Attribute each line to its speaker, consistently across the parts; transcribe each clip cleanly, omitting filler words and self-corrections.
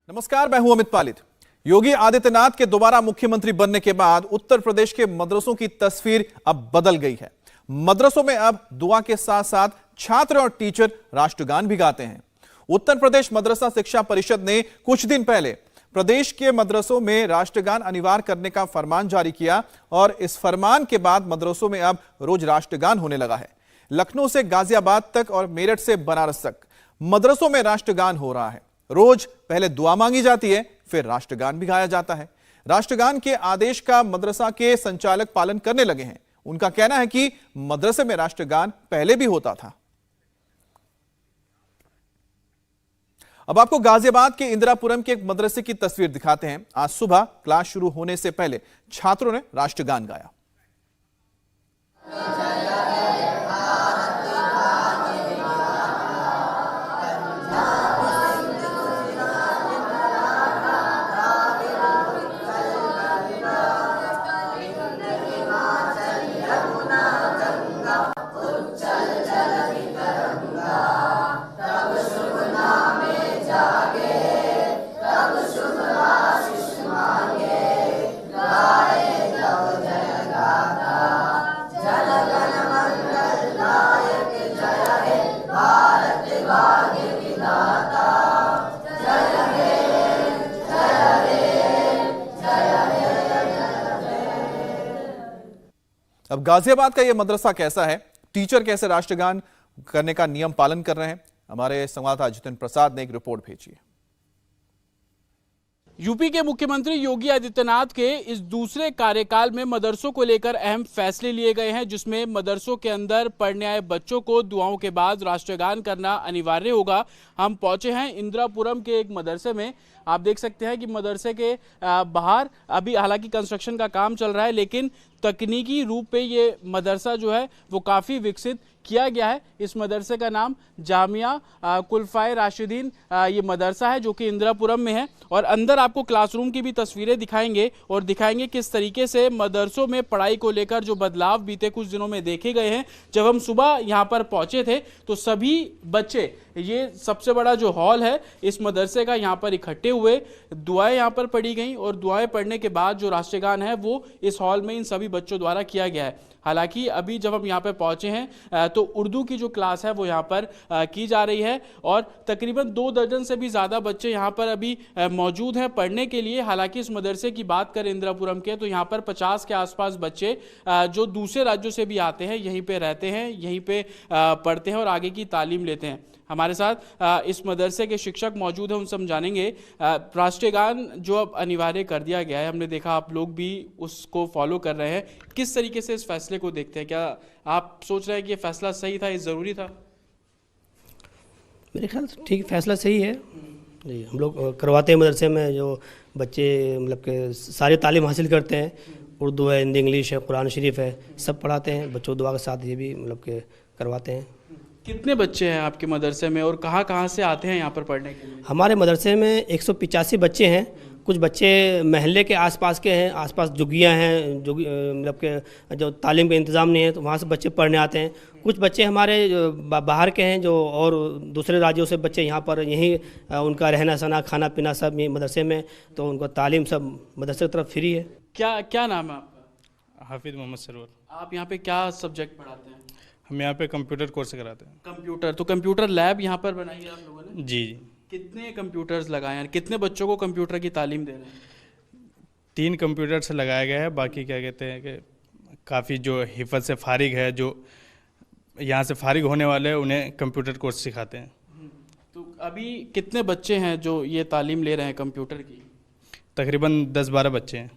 Speaker 1: नमस्कार, मैं हूं अमित पालित। योगी आदित्यनाथ के दोबारा मुख्यमंत्री बनने के बाद उत्तर प्रदेश के मदरसों की तस्वीर अब बदल गई है। मदरसों में अब दुआ के साथ साथ छात्र और टीचर राष्ट्रगान भी गाते हैं। उत्तर प्रदेश मदरसा शिक्षा परिषद ने कुछ दिन पहले प्रदेश के मदरसों में राष्ट्रगान अनिवार्य करने का फरमान जारी किया और इस फरमान के बाद मदरसों में अब रोज राष्ट्रगान होने लगा है। लखनऊ से गाजियाबाद तक और मेरठ से बनारस तक मदरसों में राष्ट्रगान हो रहा है। रोज पहले दुआ मांगी जाती है, फिर राष्ट्रगान भी गाया जाता है। राष्ट्रगान के आदेश का मदरसा के संचालक पालन करने लगे हैं। उनका कहना है कि मदरसे में राष्ट्रगान पहले भी होता था। अब आपको गाजियाबाद के इंदिरापुरम के एक मदरसे की तस्वीर दिखाते हैं। आज सुबह क्लास शुरू होने से पहले छात्रों ने राष्ट्रगान गाया। अब गाजियाबाद का यह मदरसा कैसा है, टीचर कैसे राष्ट्रगान करने का नियम पालन कर रहे हैं, हमारे संवाददाता जितेंद्र प्रसाद ने एक रिपोर्ट भेजी है।
Speaker 2: यूपी के मुख्यमंत्री योगी आदित्यनाथ के इस दूसरे कार्यकाल में मदरसों को लेकर अहम फैसले लिए गए हैं, जिसमें मदरसों के अंदर पढ़ने आए बच्चों को दुआओं के बाद राष्ट्रगान करना अनिवार्य होगा। हम पहुंचे हैं इंदिरापुरम के एक मदरसे में। आप देख सकते हैं कि मदरसे के बाहर अभी हालांकि कंस्ट्रक्शन का काम चल रहा है, लेकिन तकनीकी रूप पे ये मदरसा जो है वो काफ़ी विकसित किया गया है। इस मदरसे का नाम जामिया कुलफाए राशिदीन ये मदरसा है, जो कि इंदिरापुरम में है। और अंदर आपको क्लासरूम की भी तस्वीरें दिखाएंगे और दिखाएंगे किस तरीके से मदरसों में पढ़ाई को लेकर जो बदलाव बीते कुछ दिनों में देखे गए हैं। जब हम सुबह यहाँ पर पहुँचे थे तो सभी बच्चे, ये सबसे बड़ा जो हॉल है इस मदरसे का, यहाँ पर इकट्ठे हुए, दुआएं यहाँ पर पढ़ी गई और दुआएं पढ़ने के बाद जो राष्ट्रगान है वो इस हॉल में इन सभी बच्चों द्वारा किया गया है। हालांकि अभी जब हम यहाँ पर पहुंचे हैं तो उर्दू की जो क्लास है वो यहाँ पर की जा रही है और तकरीबन 2 दर्जन से भी ज़्यादा बच्चे यहाँ पर अभी मौजूद हैं पढ़ने के लिए। हालांकि इस मदरसे की बात करें इंदिरापुरम के, तो यहाँ पर 50 के आसपास बच्चे जो दूसरे राज्यों से भी आते हैं, यहीं पे रहते हैं, यहीं पे पढ़ते हैं और आगे की तालीम लेते हैं। हमारे साथ इस मदरसे के शिक्षक मौजूद हैं, उनसे हम जानेंगे। राष्ट्रगान जो अब अनिवार्य कर दिया गया है, हमने देखा आप लोग भी उसको फॉलो कर रहे हैं, किस तरीके से इस फैसले को देखते हैं? क्या आप सोच रहे हैं कि ये फैसला सही था, ये ज़रूरी था?
Speaker 3: मेरे ख्याल से ठीक फैसला सही है जी। हम लोग करवाते हैं मदरसे में, जो बच्चे मतलब के सारी तालीम हासिल करते हैं, उर्दू है, हिंदी, इंग्लिश है, कुरान शरीफ है, सब पढ़ाते हैं बच्चों दुआ के साथ। ये भी मतलब के करवाते हैं।
Speaker 2: कितने बच्चे हैं आपके मदरसे में और कहाँ से आते हैं यहाँ पर पढ़ने के लिए?
Speaker 3: हमारे मदरसे में 185 बच्चे हैं। कुछ बच्चे महल्ले के आसपास के हैं, आसपास जुगियाँ हैं, जो मतलब के जो तालीम का इंतज़ाम नहीं है तो वहाँ से बच्चे पढ़ने आते हैं। कुछ बच्चे हमारे बाहर के हैं, जो और दूसरे राज्यों से बच्चे यहाँ पर, यहीं उनका रहना सहना खाना पीना सब मदरसे में, तो उनको तालीम सब मदरसे की तरफ फ्री है।
Speaker 2: क्या नाम है आपका?
Speaker 4: हाफिज़ मोहम्मद सरवर।
Speaker 2: आप यहाँ पे क्या सब्जेक्ट पढ़ाते हैं?
Speaker 4: हम यहाँ पे कंप्यूटर कोर्स कराते हैं।
Speaker 2: कंप्यूटर, तो कंप्यूटर लैब यहाँ पर बनाई है आप लोगों ने?
Speaker 4: जी।
Speaker 2: कितने कंप्यूटर्स लगाए हैं, कितने बच्चों को कंप्यूटर की तालीम दे रहे हैं?
Speaker 4: 3 कंप्यूटर्स लगाया गया है। बाकी क्या कहते हैं कि काफ़ी जो हिफत से फारिग है, जो यहाँ से फारिग होने वाले हैं, उन्हें कंप्यूटर कोर्स सिखाते हैं।
Speaker 2: तो अभी कितने बच्चे हैं जो ये तालीम ले रहे हैं कंप्यूटर की?
Speaker 4: तकरीबन 10-12 बच्चे हैं।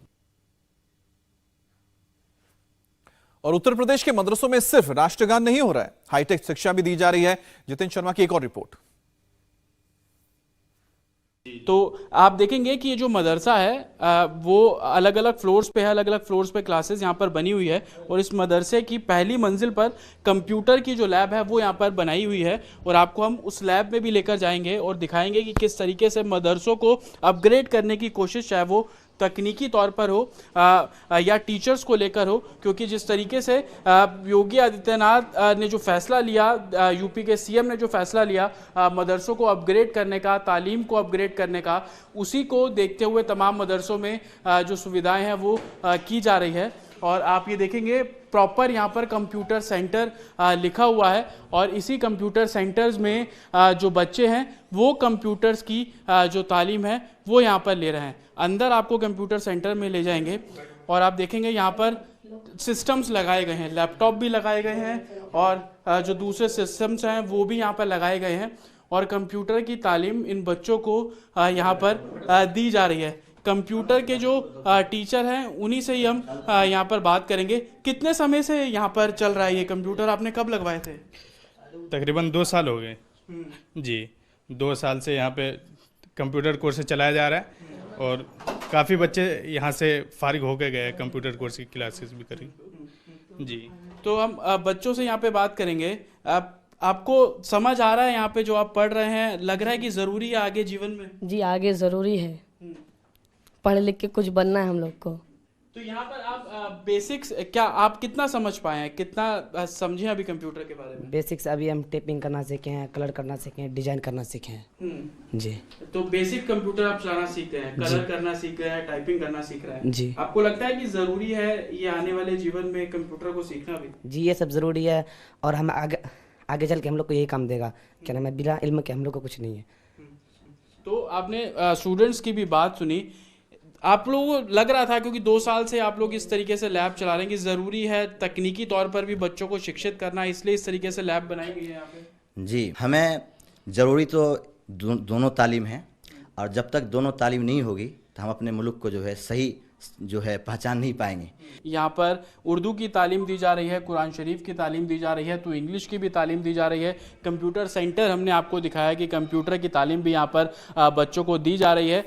Speaker 1: और उत्तर प्रदेश के मदरसों में सिर्फ राष्ट्रगान नहीं हो रहा है, हाईटेक शिक्षा भी दी जा रही है। जितेंद्र शर्मा की एक और रिपोर्ट।
Speaker 2: तो आप देखेंगे कि ये जो मदरसा है वो अलग अलग फ्लोर्स पे है, अलग अलग फ्लोर्स पे क्लासेस यहाँ पर बनी हुई है। और इस मदरसे की पहली मंजिल पर कंप्यूटर की जो लैब है वो यहाँ पर बनाई हुई है और आपको हम उस लैब में भी लेकर जाएंगे और दिखाएंगे कि किस तरीके से मदरसों को अपग्रेड करने की कोशिश है वो तकनीकी तौर पर हो या टीचर्स को लेकर हो, क्योंकि जिस तरीके से योगी आदित्यनाथ ने जो फैसला लिया, यूपी के सीएम ने जो फैसला लिया मदरसों को अपग्रेड करने का, तालीम को अपग्रेड करने का, उसी को देखते हुए तमाम मदरसों में जो सुविधाएं हैं वो की जा रही है। और आप ये देखेंगे प्रॉपर यहाँ पर कंप्यूटर सेंटर लिखा हुआ है और इसी कंप्यूटर सेंटर्स में जो बच्चे हैं वो कंप्यूटर्स की जो तालीम है वो यहाँ पर ले रहे हैं। अंदर आपको कंप्यूटर सेंटर में ले जाएंगे और आप देखेंगे यहाँ पर सिस्टम्स लगाए गए हैं, लैपटॉप भी लगाए गए हैं और जो दूसरे सिस्टम्स हैं वो भी यहाँ पर लगाए गए हैं और कंप्यूटर की तालीम इन बच्चों को यहाँ पर दी जा रही है। कंप्यूटर के जो टीचर हैं उन्हीं से ही हम यहाँ पर बात करेंगे। कितने समय से यहाँ पर चल रहा है ये कंप्यूटर, आपने कब लगवाए थे?
Speaker 4: तकरीबन 2 साल हो गए जी। 2 साल से यहाँ पे कंप्यूटर कोर्स चलाया जा रहा है और काफ़ी बच्चे यहाँ से फारिग होकर गए हैं, कंप्यूटर कोर्स की क्लासेस भी करी जी।
Speaker 2: तो हम बच्चों से यहाँ पे बात करेंगे। आपको समझ आ रहा है यहाँ पे जो आप पढ़ रहे हैं, लग रहा है कि ज़रूरी है आगे जीवन में?
Speaker 5: जी आगे ज़रूरी है, पढ़ लिख के कुछ बनना है हम लोग को।
Speaker 2: तो यहाँ पर आप बेसिक्स क्या आप कितना समझ पाए हैं, कितना समझे अभी कंप्यूटर के बारे में?
Speaker 6: बेसिक्स अभी हम टेपिंग करना सीखे हैं, कलर करना सीखे हैं, डिजाइन करना सीखे हैं जी।
Speaker 2: तो बेसिक कंप्यूटर आप चलाना सीख रहे हैं, कलर करना सीख रहे हैं, टाइपिंग करना सीख रहे हैं
Speaker 6: जी।
Speaker 2: आपको लगता है कि जरूरी है ये आने वाले जीवन में कंप्यूटर को सीखना भी?
Speaker 6: जी ये सब ज़रूरी है और हम आगे चल के हम लोग को यही काम देगा। क्या नाम है, बिना इल्म के हम लोग को कुछ नहीं है।
Speaker 2: तो आपने स्टूडेंट्स की भी बात सुनी, आप लोगों को लग रहा था क्योंकि 2 साल से आप लोग इस तरीके से लैब चला रहे हैं कि ज़रूरी है तकनीकी तौर पर भी बच्चों को शिक्षित करना, इसलिए इस तरीके से लैब बनाई गई है यहाँ पे?
Speaker 7: जी, हमें ज़रूरी तो दोनों तालीम है और जब तक दोनों तालीम नहीं होगी तो हम अपने मुल्क को जो है सही जो है पहचान नहीं पाएंगे।
Speaker 2: यहाँ पर उर्दू की तालीम दी जा रही है, कुरान शरीफ की तालीम दी जा रही है, तो इंग्लिश की भी तालीम दी जा रही है। कंप्यूटर सेंटर हमने आपको दिखाया कि कंप्यूटर की तालीम भी यहाँ पर बच्चों को दी जा रही है।